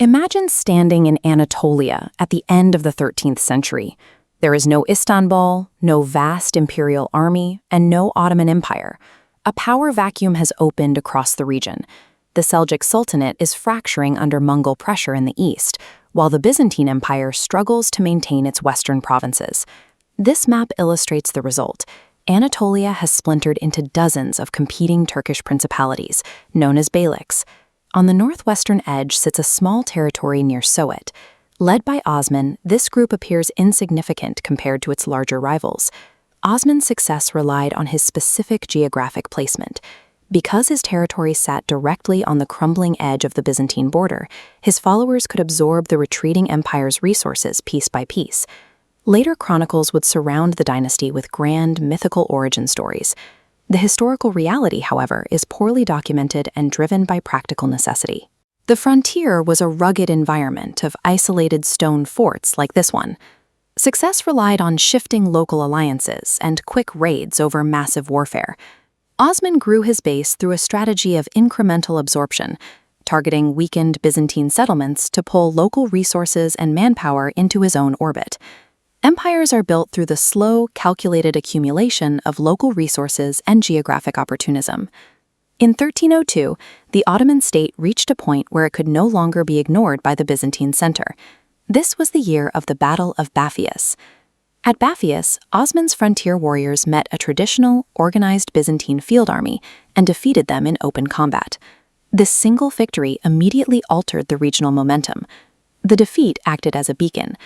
Imagine standing in Anatolia at the end of the 13th century. There is no Istanbul, no vast imperial army, and no Ottoman Empire. A power vacuum has opened across the region. The Seljuk Sultanate is fracturing under Mongol pressure in the east, while the Byzantine Empire struggles to maintain its western provinces. This map illustrates the result. Anatolia has splintered into dozens of competing Turkish principalities, known as beyliks. On the northwestern edge sits a small territory near Soet. Led by Osman, this group appears insignificant compared to its larger rivals. Osman's success relied on his specific geographic placement. Because his territory sat directly on the crumbling edge of the Byzantine border, his followers could absorb the retreating empire's resources piece by piece. Later chronicles would surround the dynasty with grand, mythical origin stories. The historical reality, however, is poorly documented and driven by practical necessity. The frontier was a rugged environment of isolated stone forts like this one. Success relied on shifting local alliances and quick raids over massive warfare. Osman grew his base through a strategy of incremental absorption, targeting weakened Byzantine settlements to pull local resources and manpower into his own orbit. Empires are built through the slow, calculated accumulation of local resources and geographic opportunism. In 1302, the Ottoman state reached a point where it could no longer be ignored by the Byzantine center. This was the year of the Battle of Baphius. At Baphius, Osman's frontier warriors met a traditional, organized Byzantine field army and defeated them in open combat. This single victory immediately altered the regional momentum. The defeat acted as a beacon.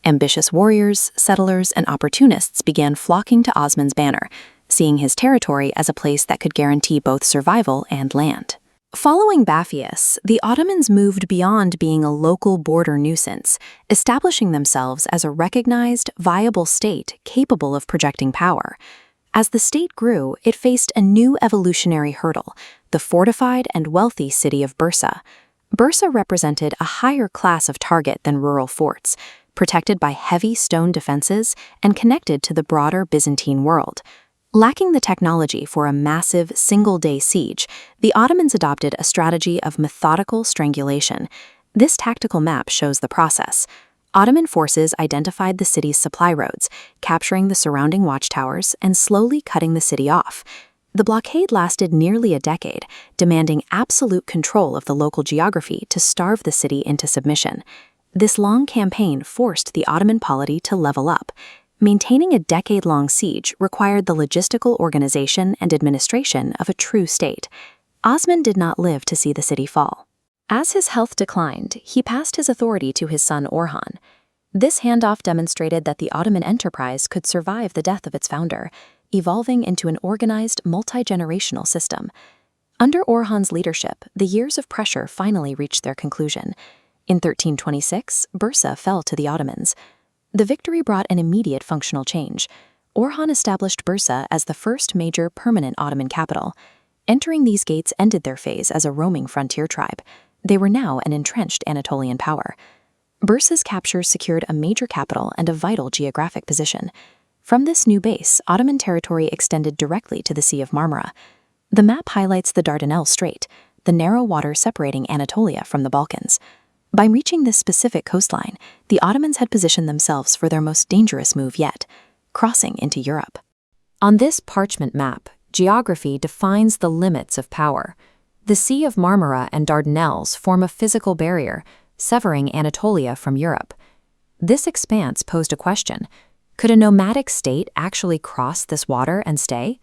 Ambitious warriors, settlers, and opportunists began flocking to Osman's banner, seeing his territory as a place that could guarantee both survival and land. Following Baphius, the Ottomans moved beyond being a local border nuisance, establishing themselves as a recognized, viable state capable of projecting power. As the state grew, it faced a new evolutionary hurdle, the fortified and wealthy city of Bursa. Bursa represented a higher class of target than rural forts, protected by heavy stone defenses and connected to the broader Byzantine world. Lacking the technology for a massive, single-day siege, the Ottomans adopted a strategy of methodical strangulation. This tactical map shows the process. Ottoman forces identified the city's supply roads, capturing the surrounding watchtowers and slowly cutting the city off. The blockade lasted nearly a decade, demanding absolute control of the local geography to starve the city into submission. This long campaign forced the Ottoman polity to level up. Maintaining a decade-long siege required the logistical organization and administration of a true state. Osman did not live to see the city fall. As his health declined, he passed his authority to his son Orhan. This handoff demonstrated that the Ottoman enterprise could survive the death of its founder, evolving into an organized, multi-generational system. Under Orhan's leadership, the years of pressure finally reached their conclusion. In 1326, Bursa fell to the Ottomans. The victory brought an immediate functional change. Orhan established Bursa as the first major permanent Ottoman capital. Entering these gates ended their phase as a roaming frontier tribe. They were now an entrenched Anatolian power. Bursa's capture secured a major capital and a vital geographic position. From this new base, Ottoman territory extended directly to the Sea of Marmara. The map highlights the Dardanelles Strait, the narrow water separating Anatolia from the Balkans. By reaching this specific coastline, the Ottomans had positioned themselves for their most dangerous move yet, crossing into Europe. On this parchment map, geography defines the limits of power. The Sea of Marmara and Dardanelles form a physical barrier, severing Anatolia from Europe. This expanse posed a question: could a nomadic state actually cross this water and stay?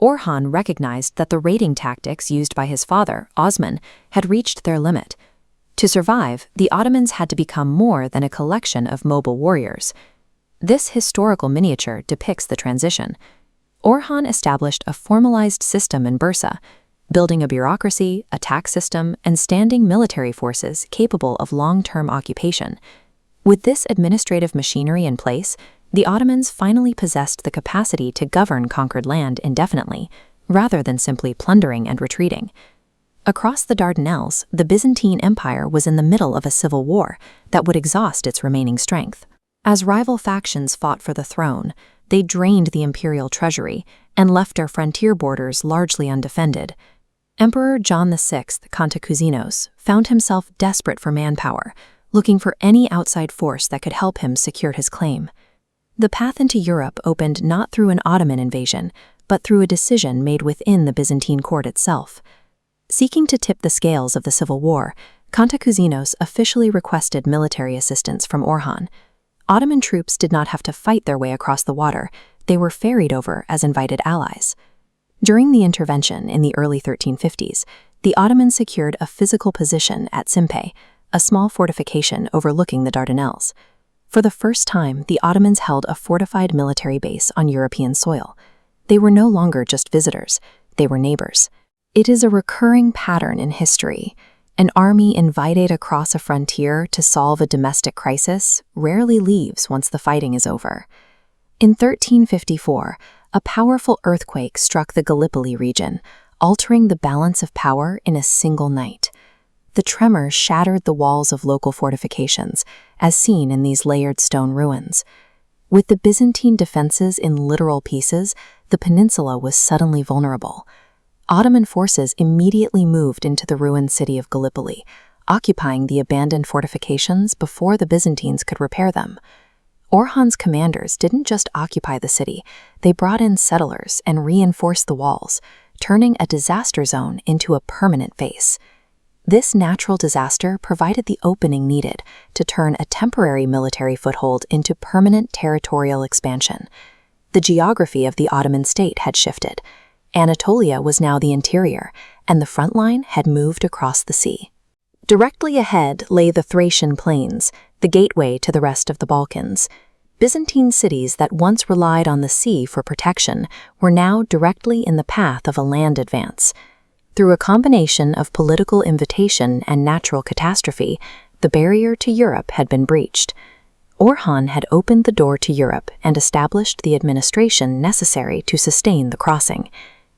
Orhan recognized that the raiding tactics used by his father, Osman, had reached their limit. To survive, the Ottomans had to become more than a collection of mobile warriors. This historical miniature depicts the transition. Orhan established a formalized system in Bursa, building a bureaucracy, a tax system, and standing military forces capable of long-term occupation. With this administrative machinery in place, the Ottomans finally possessed the capacity to govern conquered land indefinitely, rather than simply plundering and retreating. Across the Dardanelles, the Byzantine Empire was in the middle of a civil war that would exhaust its remaining strength. As rival factions fought for the throne, they drained the imperial treasury and left their frontier borders largely undefended. Emperor John VI Cantacuzene found himself desperate for manpower, looking for any outside force that could help him secure his claim. The path into Europe opened not through an Ottoman invasion, but through a decision made within the Byzantine court itself. Seeking to tip the scales of the civil war, Cantacuzene officially requested military assistance from Orhan. Ottoman troops did not have to fight their way across the water, they were ferried over as invited allies. During the intervention in the early 1350s, the Ottomans secured a physical position at Simpe, a small fortification overlooking the Dardanelles. For the first time, the Ottomans held a fortified military base on European soil. They were no longer just visitors, they were neighbors. It is a recurring pattern in history. An army invited across a frontier to solve a domestic crisis rarely leaves once the fighting is over. In 1354, a powerful earthquake struck the Gallipoli region, altering the balance of power in a single night. The tremor shattered the walls of local fortifications, as seen in these layered stone ruins. With the Byzantine defenses in literal pieces, the peninsula was suddenly vulnerable. Ottoman forces immediately moved into the ruined city of Gallipoli, occupying the abandoned fortifications before the Byzantines could repair them. Orhan's commanders didn't just occupy the city, they brought in settlers and reinforced the walls, turning a disaster zone into a permanent base. This natural disaster provided the opening needed to turn a temporary military foothold into permanent territorial expansion. The geography of the Ottoman state had shifted. Anatolia was now the interior, and the front line had moved across the sea. Directly ahead lay the Thracian plains, the gateway to the rest of the Balkans. Byzantine cities that once relied on the sea for protection were now directly in the path of a land advance. Through a combination of political invitation and natural catastrophe, the barrier to Europe had been breached. Orhan had opened the door to Europe and established the administration necessary to sustain the crossing.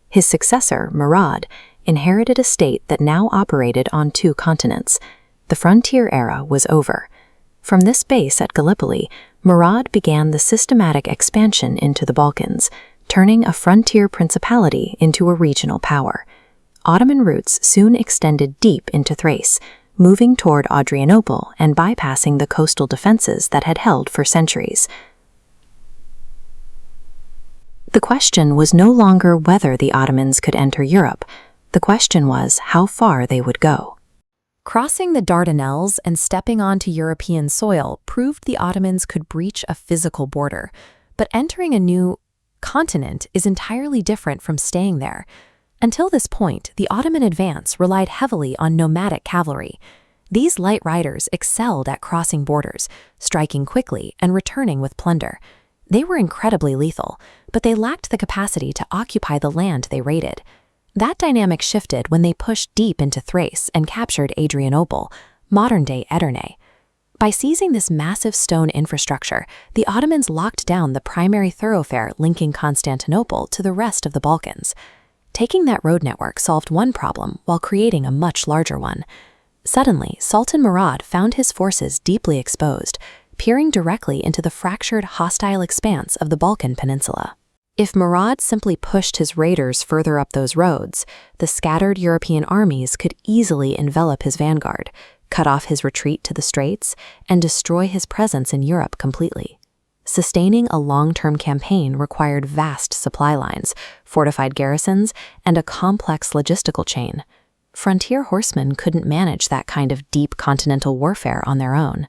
His successor, Murad, inherited a state that now operated on two continents. The frontier era was over. From this base at Gallipoli, Murad began the systematic expansion into the Balkans, turning a frontier principality into a regional power. Ottoman routes soon extended deep into Thrace, moving toward Adrianople and bypassing the coastal defenses that had held for centuries. The question was no longer whether the Ottomans could enter Europe. The question was how far they would go. Crossing the Dardanelles and stepping onto European soil proved the Ottomans could breach a physical border, but entering a new continent is entirely different from staying there. Until this point, the Ottoman advance relied heavily on nomadic cavalry. These light riders excelled at crossing borders, striking quickly and returning with plunder. They were incredibly lethal, but they lacked the capacity to occupy the land they raided. That dynamic shifted when they pushed deep into Thrace and captured Adrianople, modern-day Edirne. By seizing this massive stone infrastructure, the Ottomans locked down the primary thoroughfare linking Constantinople to the rest of the Balkans. Taking that road network solved one problem while creating a much larger one. Suddenly, Sultan Murad found his forces deeply exposed, peering directly into the fractured, hostile expanse of the Balkan Peninsula. If Murad simply pushed his raiders further up those roads, the scattered European armies could easily envelop his vanguard, cut off his retreat to the Straits, and destroy his presence in Europe completely. Sustaining a long-term campaign required vast supply lines, fortified garrisons, and a complex logistical chain. Frontier horsemen couldn't manage that kind of deep continental warfare on their own.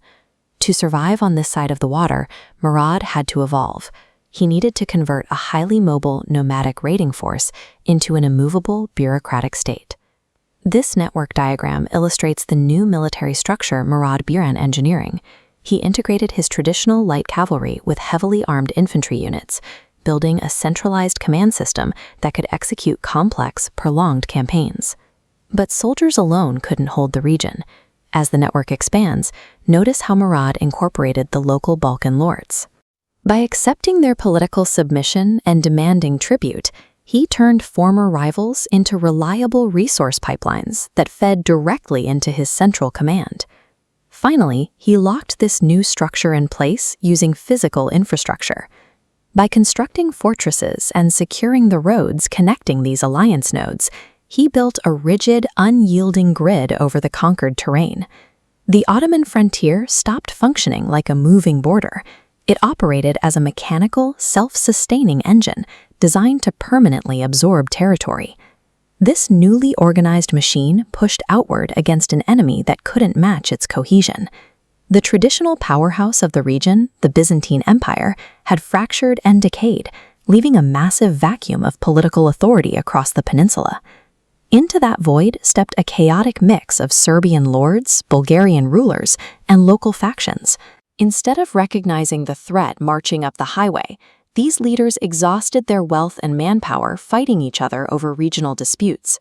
To survive on this side of the water, Murad had to evolve. He needed to convert a highly mobile, nomadic raiding force into an immovable, bureaucratic state. This network diagram illustrates the new military structure Murad began engineering. He integrated his traditional light cavalry with heavily armed infantry units, building a centralized command system that could execute complex, prolonged campaigns. But soldiers alone couldn't hold the region. As the network expands, notice how Murad incorporated the local Balkan lords. By accepting their political submission and demanding tribute, he turned former rivals into reliable resource pipelines that fed directly into his central command. Finally, he locked this new structure in place using physical infrastructure. By constructing fortresses and securing the roads connecting these alliance nodes, He built a rigid, unyielding grid over the conquered terrain. The Ottoman frontier stopped functioning like a moving border. It operated as a mechanical, self-sustaining engine designed to permanently absorb territory. This newly organized machine pushed outward against an enemy that couldn't match its cohesion. The traditional powerhouse of the region, the Byzantine Empire, had fractured and decayed, leaving a massive vacuum of political authority across the peninsula. Into that void stepped a chaotic mix of Serbian lords, Bulgarian rulers, and local factions. Instead of recognizing the threat marching up the highway, these leaders exhausted their wealth and manpower fighting each other over regional disputes.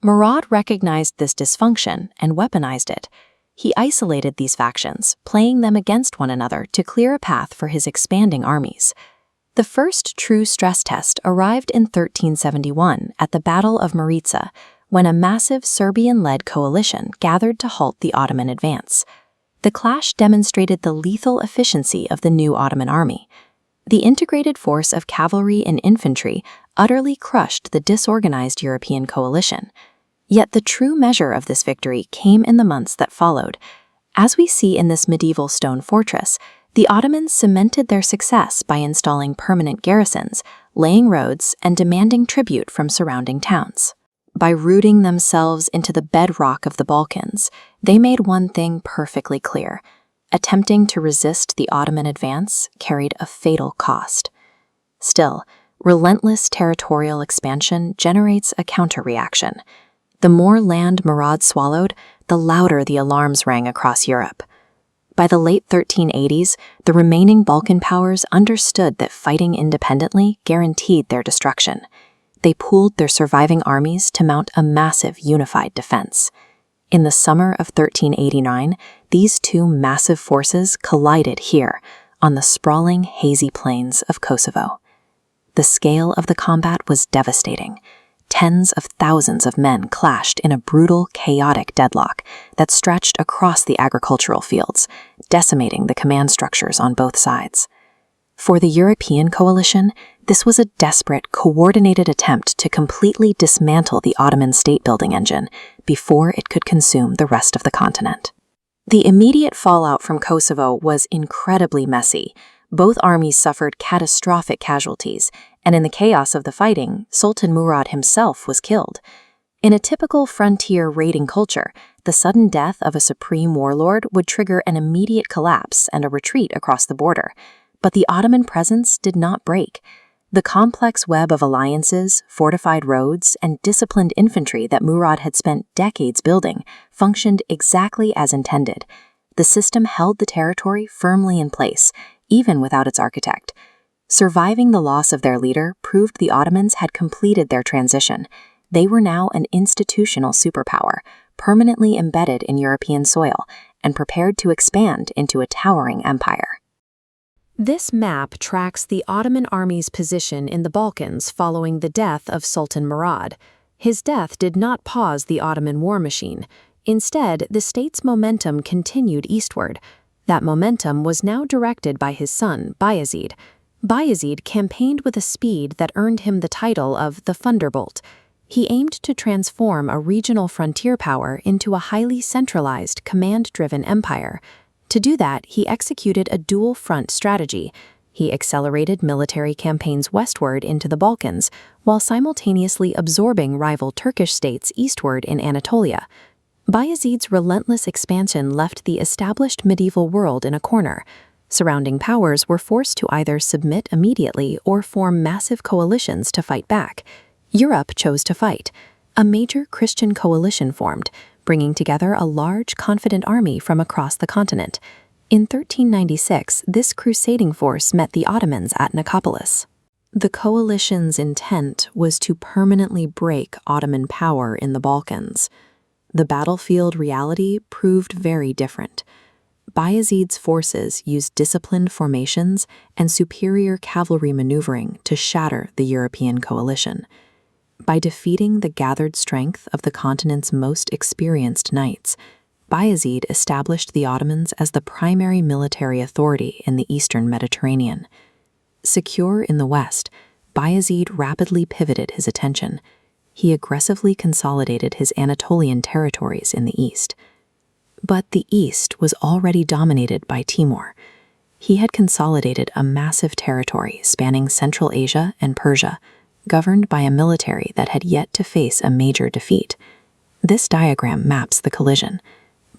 Murad recognized this dysfunction and weaponized it. He isolated these factions, playing them against one another to clear a path for his expanding armies. The first true stress test arrived in 1371 at the Battle of Maritsa, when a massive Serbian-led coalition gathered to halt the Ottoman advance. The clash demonstrated the lethal efficiency of the new Ottoman army. The integrated force of cavalry and infantry utterly crushed the disorganized European coalition. Yet the true measure of this victory came in the months that followed. As we see in this medieval stone fortress, the Ottomans cemented their success by installing permanent garrisons, laying roads, and demanding tribute from surrounding towns. By rooting themselves into the bedrock of the Balkans, they made one thing perfectly clear: attempting to resist the Ottoman advance carried a fatal cost. Still, relentless territorial expansion generates a counter-reaction. The more land Murad swallowed, the louder the alarms rang across Europe. By the late 1380s, the remaining Balkan powers understood that fighting independently guaranteed their destruction. They pooled their surviving armies to mount a massive unified defense. In the summer of 1389, these two massive forces collided here, on the sprawling, hazy plains of Kosovo. The scale of the combat was devastating. Tens of thousands of men clashed in a brutal, chaotic deadlock that stretched across the agricultural fields, decimating the command structures on both sides. For the European coalition, this was a desperate, coordinated attempt to completely dismantle the Ottoman state-building engine before it could consume the rest of the continent. The immediate fallout from Kosovo was incredibly messy. Both armies suffered catastrophic casualties, and in the chaos of the fighting, Sultan Murad himself was killed. In a typical frontier raiding culture, the sudden death of a supreme warlord would trigger an immediate collapse and a retreat across the border. But the Ottoman presence did not break. The complex web of alliances, fortified roads, and disciplined infantry that Murad had spent decades building functioned exactly as intended. The system held the territory firmly in place, even without its architect. Surviving the loss of their leader proved the Ottomans had completed their transition. They were now an institutional superpower, permanently embedded in European soil, and prepared to expand into a towering empire. This map tracks the Ottoman army's position in the Balkans following the death of Sultan Murad. His death did not pause the Ottoman war machine. Instead, the state's momentum continued eastward. That momentum was now directed by his son, Bayezid. Bayezid campaigned with a speed that earned him the title of the Thunderbolt. He aimed to transform a regional frontier power into a highly centralized, command-driven empire. To do that, he executed a dual-front strategy. He accelerated military campaigns westward into the Balkans, while simultaneously absorbing rival Turkish states eastward in Anatolia. Bayezid's relentless expansion left the established medieval world in a corner. Surrounding powers were forced to either submit immediately or form massive coalitions to fight back. Europe chose to fight. A major Christian coalition formed, bringing together a large, confident army from across the continent. In 1396, this crusading force met the Ottomans at Nicopolis. The coalition's intent was to permanently break Ottoman power in the Balkans. The battlefield reality proved very different. Bayezid's forces used disciplined formations and superior cavalry maneuvering to shatter the European coalition. By defeating the gathered strength of the continent's most experienced knights, Bayezid established the Ottomans as the primary military authority in the eastern Mediterranean. Secure in the west, Bayezid rapidly pivoted his attention. he aggressively consolidated his Anatolian territories in the east. But the east was already dominated by Timur. He had consolidated a massive territory spanning Central Asia and Persia, governed by a military that had yet to face a major defeat. This diagram maps the collision.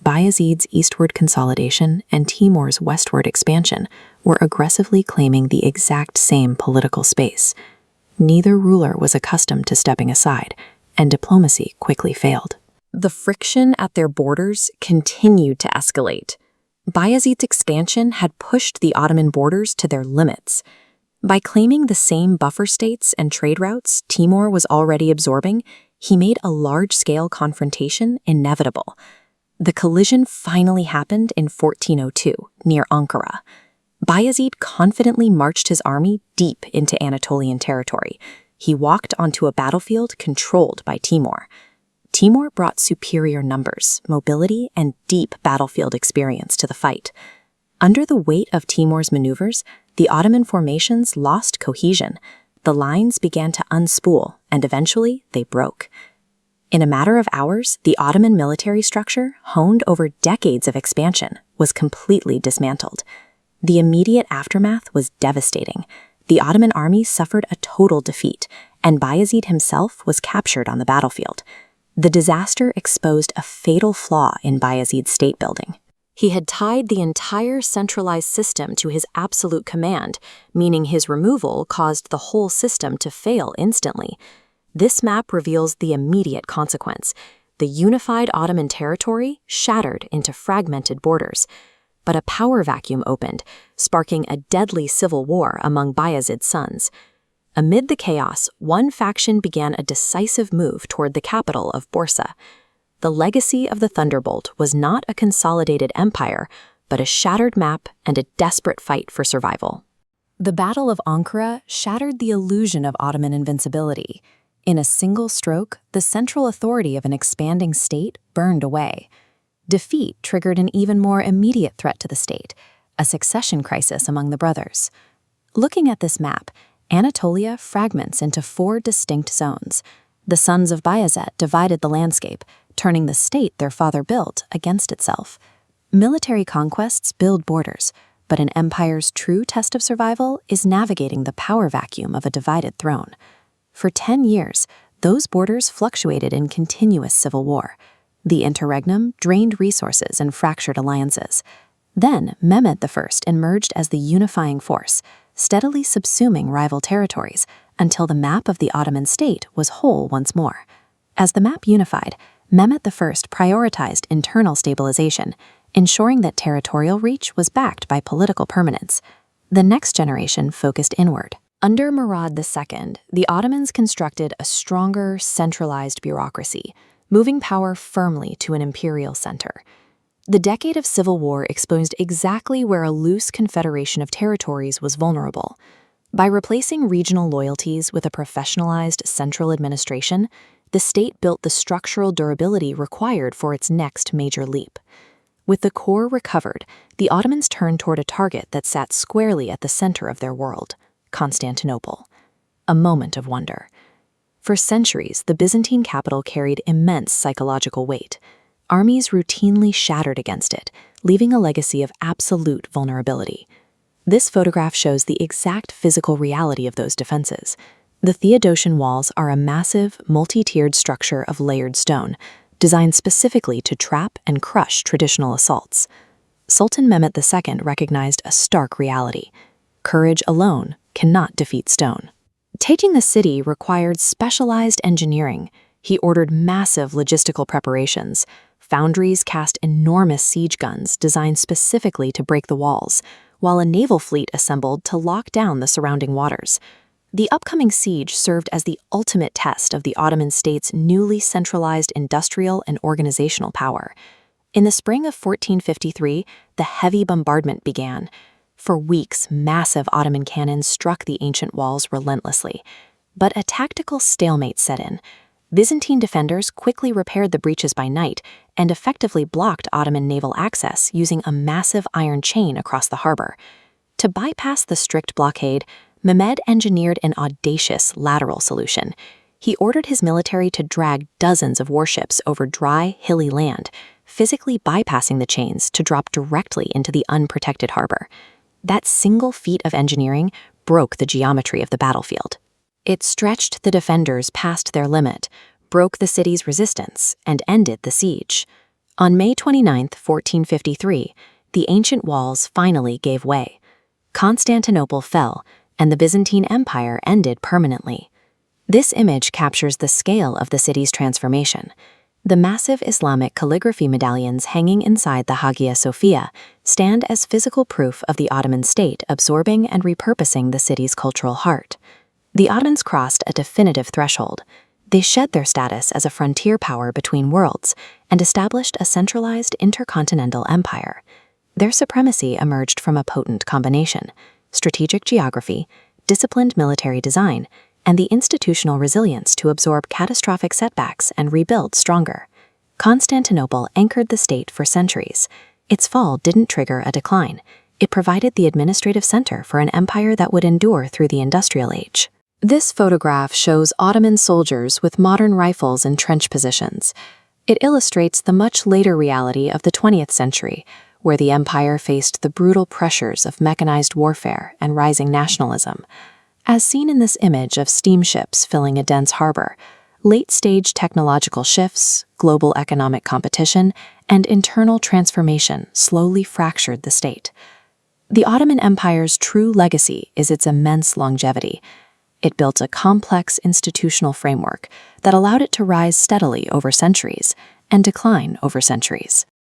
Bayezid's eastward consolidation and Timur's westward expansion were aggressively claiming the exact same political space. Neither ruler was accustomed to stepping aside, and diplomacy quickly failed. The friction at their borders continued to escalate. Bayezid's expansion had pushed the Ottoman borders to their limits. By claiming the same buffer states and trade routes Timur was already absorbing, he made a large-scale confrontation inevitable. The collision finally happened in 1402, near Ankara. Bayezid confidently marched his army deep into Anatolian territory. He walked onto a battlefield controlled by Timur. Timur brought superior numbers, mobility, and deep battlefield experience to the fight. Under the weight of Timur's maneuvers, the Ottoman formations lost cohesion. The lines began to unspool, and eventually they broke. In a matter of hours, the Ottoman military structure, honed over decades of expansion, was completely dismantled. The immediate aftermath was devastating. The Ottoman army suffered a total defeat, and Bayezid himself was captured on the battlefield. The disaster exposed a fatal flaw in Bayezid's state building. He had tied the entire centralized system to his absolute command, meaning his removal caused the whole system to fail instantly. This map reveals the immediate consequence. The unified Ottoman territory shattered into fragmented borders. But a power vacuum opened, sparking a deadly civil war among Bayezid's sons. Amid the chaos, one faction began a decisive move toward the capital of Bursa. The legacy of the Thunderbolt was not a consolidated empire, but a shattered map and a desperate fight for survival. The Battle of Ankara shattered the illusion of Ottoman invincibility. In a single stroke, the central authority of an expanding state burned away. Defeat triggered an even more immediate threat to the state, a succession crisis among the brothers. Looking at this map, Anatolia fragments into 4 distinct zones. The sons of Bayezid divided the landscape, turning the state their father built against itself. Military conquests build borders, but an empire's true test of survival is navigating the power vacuum of a divided throne. For 10 years, those borders fluctuated in continuous civil war. The Interregnum drained resources and fractured alliances. Then, Mehmed I emerged as the unifying force, steadily subsuming rival territories until the map of the Ottoman state was whole once more. As the map unified, Mehmed I prioritized internal stabilization, ensuring that territorial reach was backed by political permanence. The next generation focused inward. Under Murad II, the Ottomans constructed a stronger, centralized bureaucracy, moving power firmly to an imperial center. The decade of civil war exposed exactly where a loose confederation of territories was vulnerable. By replacing regional loyalties with a professionalized central administration, the state built the structural durability required for its next major leap. With the core recovered, the Ottomans turned toward a target that sat squarely at the center of their world: Constantinople. A moment of wonder. For centuries, the Byzantine capital carried immense psychological weight. Armies routinely shattered against it, leaving a legacy of absolute vulnerability. This photograph shows the exact physical reality of those defenses. The Theodosian walls are a massive, multi-tiered structure of layered stone, designed specifically to trap and crush traditional assaults. Sultan Mehmed II recognized a stark reality: courage alone cannot defeat stone. Taking the city required specialized engineering. He ordered massive logistical preparations. Foundries cast enormous siege guns designed specifically to break the walls, while a naval fleet assembled to lock down the surrounding waters. The upcoming siege served as the ultimate test of the Ottoman state's newly centralized industrial and organizational power. In the spring of 1453, the heavy bombardment began. For weeks, massive Ottoman cannons struck the ancient walls relentlessly. But a tactical stalemate set in. Byzantine defenders quickly repaired the breaches by night and effectively blocked Ottoman naval access using a massive iron chain across the harbor. To bypass the strict blockade, Mehmed engineered an audacious lateral solution. He ordered his military to drag dozens of warships over dry, hilly land, physically bypassing the chains to drop directly into the unprotected harbor. That single feat of engineering broke the geometry of the battlefield. It stretched the defenders past their limit, broke the city's resistance, and ended the siege. On May 29, 1453, the ancient walls finally gave way. Constantinople fell, and the Byzantine Empire ended permanently. This image captures the scale of the city's transformation. The massive Islamic calligraphy medallions hanging inside the Hagia Sophia stand as physical proof of the Ottoman state absorbing and repurposing the city's cultural heart. The Ottomans crossed a definitive threshold. They shed their status as a frontier power between worlds and established a centralized intercontinental empire. Their supremacy emerged from a potent combination: strategic geography, disciplined military design, and the institutional resilience to absorb catastrophic setbacks and rebuild stronger. Constantinople anchored the state for centuries. Its fall didn't trigger a decline. It provided the administrative center for an empire that would endure through the industrial age. This photograph shows Ottoman soldiers with modern rifles in trench positions. It illustrates the much later reality of the 20th century, where the empire faced the brutal pressures of mechanized warfare and rising nationalism. As seen in this image of steamships filling a dense harbor, late-stage technological shifts, global economic competition, and internal transformation slowly fractured the state. The Ottoman Empire's true legacy is its immense longevity. It built a complex institutional framework that allowed it to rise steadily over centuries and decline over centuries.